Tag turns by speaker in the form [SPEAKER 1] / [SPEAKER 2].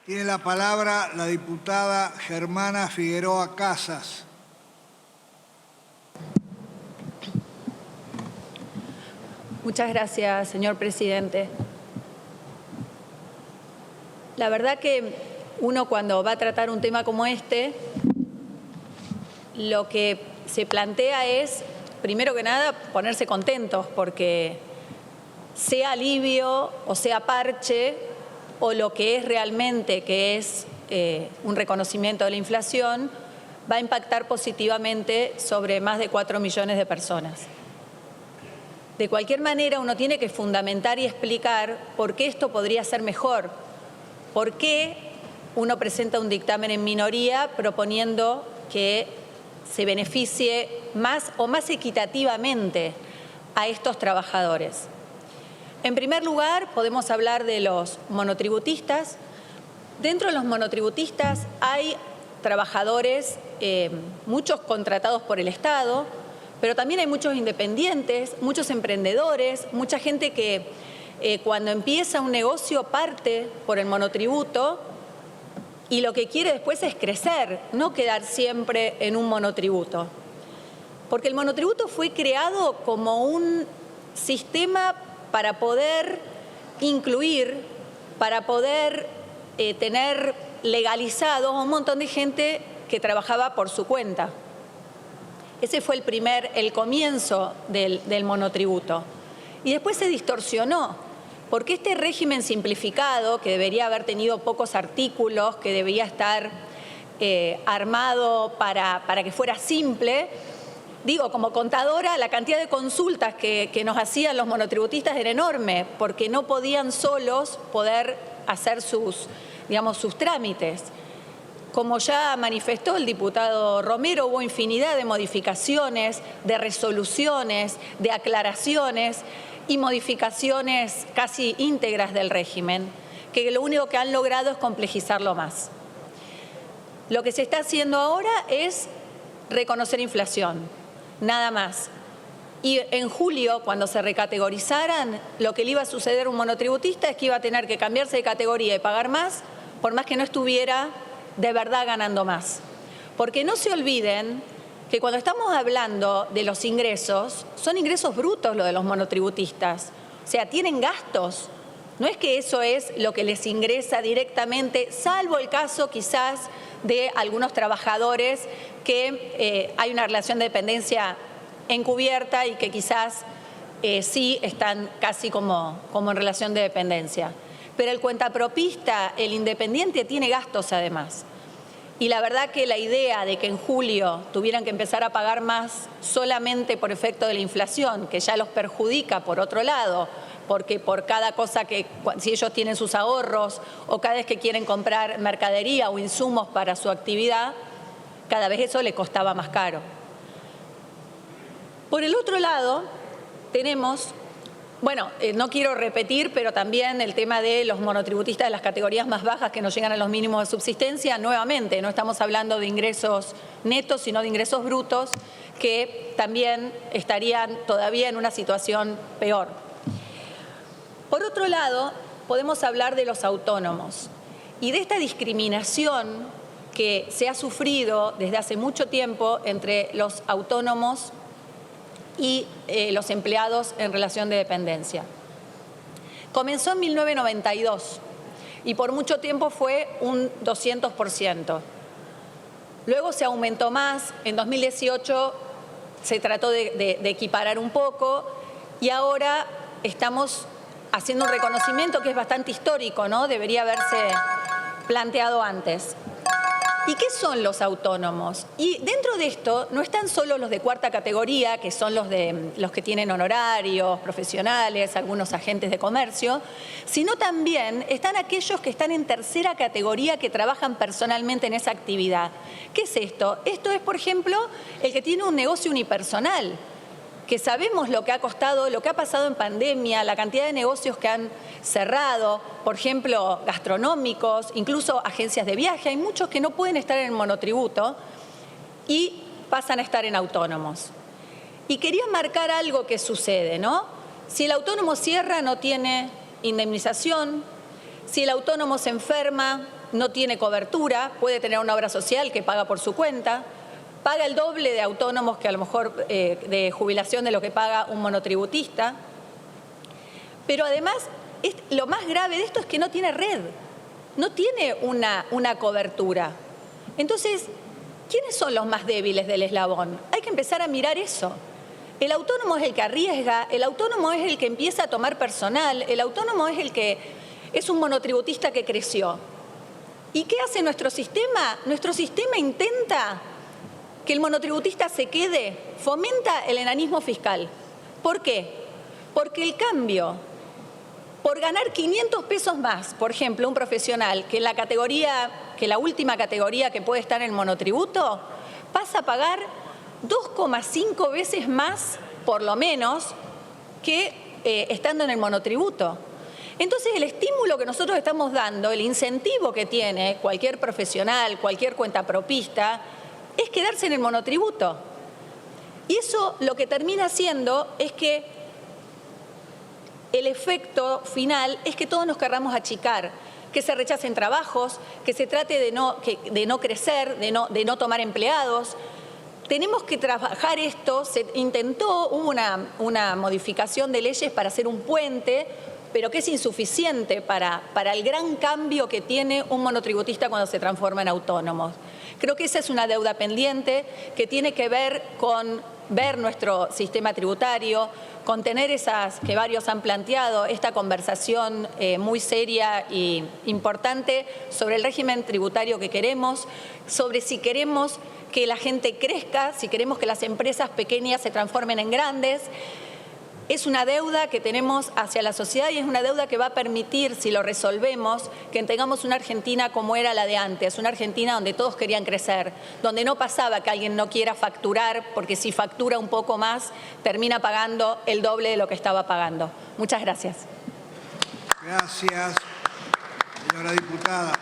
[SPEAKER 1] Tiene la palabra la diputada Germana Figueroa Casas.
[SPEAKER 2] Muchas gracias, señor presidente. La verdad que uno cuando va a tratar un tema como este, lo que se plantea es, primero que nada, ponerse contentos porque sea alivio o sea parche o lo que es realmente, que es un reconocimiento de la inflación, va a impactar positivamente sobre más de 4 millones de personas. De cualquier manera, uno tiene que fundamentar y explicar por qué esto podría ser mejor, por qué uno presenta un dictamen en minoría proponiendo que se beneficie más o más equitativamente a estos trabajadores. En primer lugar, podemos hablar de los monotributistas. Dentro de los monotributistas hay trabajadores, muchos contratados por el Estado, pero también hay muchos independientes, muchos emprendedores, mucha gente que cuando empieza un negocio parte por el monotributo y lo que quiere después es crecer, no quedar siempre en un monotributo. Porque el monotributo fue creado como un sistema para poder incluir, para poder tener legalizado a un montón de gente que trabajaba por su cuenta. Ese fue el comienzo del monotributo. Y después se distorsionó, porque este régimen simplificado, que debería haber tenido pocos artículos, que debía estar armado para que fuera simple, digo, como contadora, la cantidad de consultas que nos hacían los monotributistas era enorme, porque no podían solos poder hacer sus trámites. Como ya manifestó el diputado Romero, hubo infinidad de modificaciones, de resoluciones, de aclaraciones y modificaciones casi íntegras del régimen, que lo único que han logrado es complejizarlo más. Lo que se está haciendo ahora es reconocer inflación, nada más. Y en julio, cuando se recategorizaran, lo que le iba a suceder a un monotributista es que iba a tener que cambiarse de categoría y pagar más, por más que no estuviera de verdad ganando más. Porque no se olviden que cuando estamos hablando de los ingresos, son ingresos brutos lo de los monotributistas. O sea, tienen gastos. No es que eso es lo que les ingresa directamente, salvo el caso quizás de algunos trabajadores que hay una relación de dependencia encubierta y que quizás sí están casi como en relación de dependencia. Pero el cuentapropista, el independiente, tiene gastos además. Y la verdad que la idea de que en julio tuvieran que empezar a pagar más solamente por efecto de la inflación, que ya los perjudica por otro lado, porque por cada cosa si ellos tienen sus ahorros o cada vez que quieren comprar mercadería o insumos para su actividad, cada vez eso le costaba más caro. Por el otro lado, tenemos, no quiero repetir, pero también el tema de los monotributistas de las categorías más bajas que no llegan a los mínimos de subsistencia. Nuevamente, no estamos hablando de ingresos netos, sino de ingresos brutos, que también estarían todavía en una situación peor. Por otro lado, podemos hablar de los autónomos y de esta discriminación que se ha sufrido desde hace mucho tiempo entre los autónomos y los empleados en relación de dependencia. Comenzó en 1992 y por mucho tiempo fue un 200%. Luego se aumentó más, en 2018 se trató de equiparar un poco y ahora estamos haciendo un reconocimiento que es bastante histórico, ¿no? Debería haberse planteado antes. ¿Y qué son los autónomos? Y dentro de esto no están solo los de cuarta categoría, que son los que tienen honorarios, profesionales, algunos agentes de comercio, sino también están aquellos que están en tercera categoría que trabajan personalmente en esa actividad. ¿Qué es esto? Esto es, por ejemplo, el que tiene un negocio unipersonal, que sabemos lo que ha costado, lo que ha pasado en pandemia, la cantidad de negocios que han cerrado, por ejemplo, gastronómicos, incluso agencias de viaje. Hay muchos que no pueden estar en el monotributo y pasan a estar en autónomos. Y quería marcar algo que sucede, ¿no? Si el autónomo cierra, no tiene indemnización. Si el autónomo se enferma, no tiene cobertura, puede tener una obra social que paga por su cuenta, paga el doble de autónomos que a lo mejor de jubilación de lo que paga un monotributista. Pero además, lo más grave de esto es que no tiene red, no tiene una cobertura. Entonces, ¿quiénes son los más débiles del eslabón? Hay que empezar a mirar eso. El autónomo es el que arriesga, el autónomo es el que empieza a tomar personal, el autónomo es el que es un monotributista que creció. ¿Y qué hace nuestro sistema? Nuestro sistema intenta que el monotributista se quede, fomenta el enanismo fiscal. ¿Por qué? Porque el cambio por ganar 500 pesos más, por ejemplo, un profesional que la última categoría que puede estar en el monotributo, pasa a pagar 2,5 veces más, por lo menos, que estando en el monotributo. Entonces, el estímulo que nosotros estamos dando, el incentivo que tiene cualquier profesional, cualquier cuentapropista, es quedarse en el monotributo. Y eso lo que termina haciendo es que el efecto final es que todos nos querramos achicar, que se rechacen trabajos, que se trate de no crecer, de no tomar empleados. Tenemos que trabajar esto. Se intentó, hubo una modificación de leyes para hacer un puente, pero que es insuficiente para el gran cambio que tiene un monotributista cuando se transforma en autónomos. Creo que esa es una deuda pendiente que tiene que ver con ver nuestro sistema tributario, con tener esas que varios han planteado, esta conversación muy seria e importante sobre el régimen tributario que queremos, sobre si queremos que la gente crezca, si queremos que las empresas pequeñas se transformen en grandes. Es una deuda que tenemos hacia la sociedad y es una deuda que va a permitir, si lo resolvemos, que tengamos una Argentina como era la de antes, una Argentina donde todos querían crecer, donde no pasaba que alguien no quiera facturar, porque si factura un poco más, termina pagando el doble de lo que estaba pagando. Muchas gracias.
[SPEAKER 1] Gracias, señora diputada.